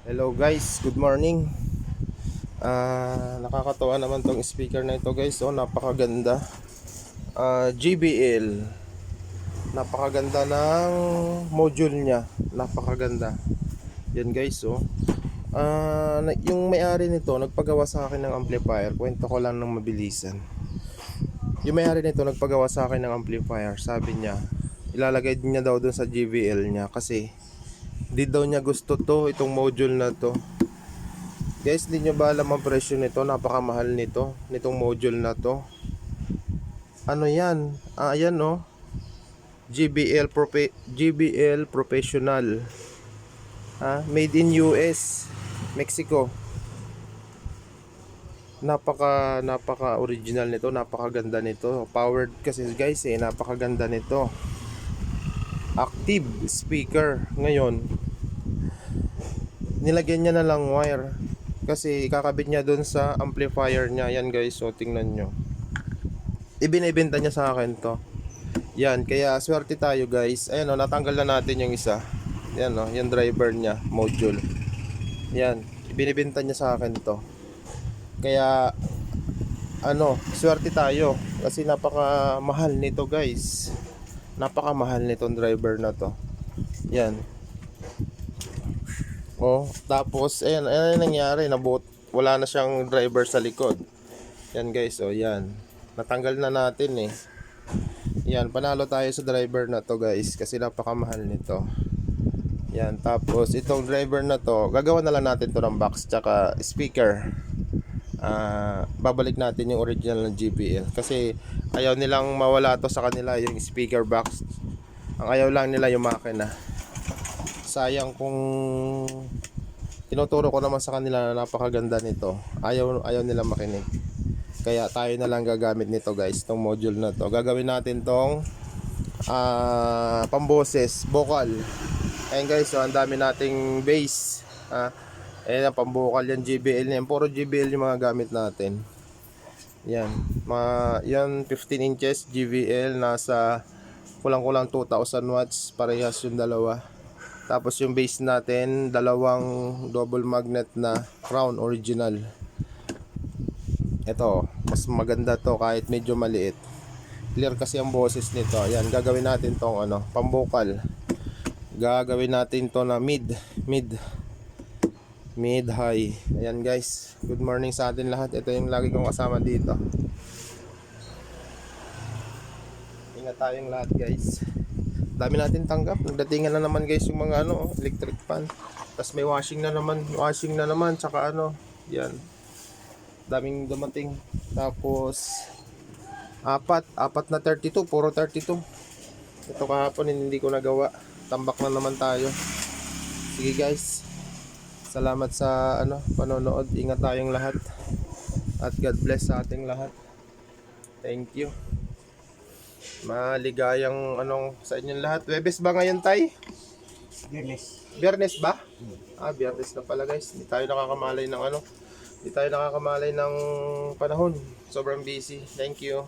Hello guys, good morning. Nakakatawa naman tong speaker na ito guys. Oh, napakaganda. JBL. Napakaganda ng module niya. Napakaganda. Yan guys, oh. Yung may-ari nito nagpagawa sa akin ng amplifier. Kwento ko lang ng mabilisan. Yung may-ari nito nagpagawa sa akin ng amplifier. Sabi niya, ilalagay din niya daw dun sa JBL niya kasi di daw niya gusto to, itong module na to. Guys, di nyo ba alam ang presyo nito? Napakamahal nitong module na to. Ano yan? Ayan oh. JBL Professional. Made in US, Mexico. Napaka original nito, napakaganda nito. Powered kasi guys napakaganda nito. Active speaker. Ngayon, nilagyan niya na lang wire kasi kakabit niya dun sa amplifier niya. Yan guys, so tingnan nyo, ibinibenta niya sa akin to. Yan, kaya swerte tayo guys. Ayan o, natanggal na natin yung isa. Yan o, yung driver niya, module. Yan, ibinibenta niya sa akin to. Kaya swerte tayo kasi napakamahal nito guys. Napakamahal nitong driver na to. Yan. Oh, tapos ayan nangyari, wala na siyang driver sa likod. Yan guys, oh yan. Natanggal na natin eh. Yan, panalo tayo sa driver na to guys kasi napakamahal nito. Yan, tapos itong driver na to, gagawa na lang natin to ng box tsaka speaker. Babalik natin yung original ng JBL kasi ayaw nilang mawala to sa kanila, yung speaker box. Ang ayaw lang nila yung makina. Sayang kung tinuturo ko naman sa kanila na napakaganda nito. Ayaw nila makinig. Kaya tayo na lang gagamit nito guys, itong module na to. Gagawin natin tong pamboses, vocal. Ayun guys, so ang dami nating bass. Ayan ang pambokal yan, JBL yan. Puro JBL yung mga gamit natin. Yan, yan 15 inches JBL, nasa kulang-kulang 2,000 watts. Parehas yung dalawa. Tapos yung base natin, dalawang double magnet na crown original. Ito, mas maganda to kahit medyo maliit. Clear kasi ang boses nito. Ayan, gagawin natin tong pambokal. Gagawin natin to na mid high. Ayan guys, good morning sa atin lahat. Ito yung lagi kong kasama dito. Ingat tayong lahat guys. Dami natin tanggap. Nagdatingan na naman guys yung mga electric fan. Tapos may washing na naman tsaka yan. Daming dumating. Tapos apat na 32, puro 32. Ito kahapon hindi ko nagawa. Tambak na naman tayo. Sige guys. Salamat sa panonood. Ingat tayong lahat. At God bless sa ating lahat. Thank you. Maligayang sa inyong lahat. Webes ba ngayon, Tay? Biyernes ba? Biyernes na pala guys. Hindi tayo nakakamalay ng panahon. Sobrang busy. Thank you.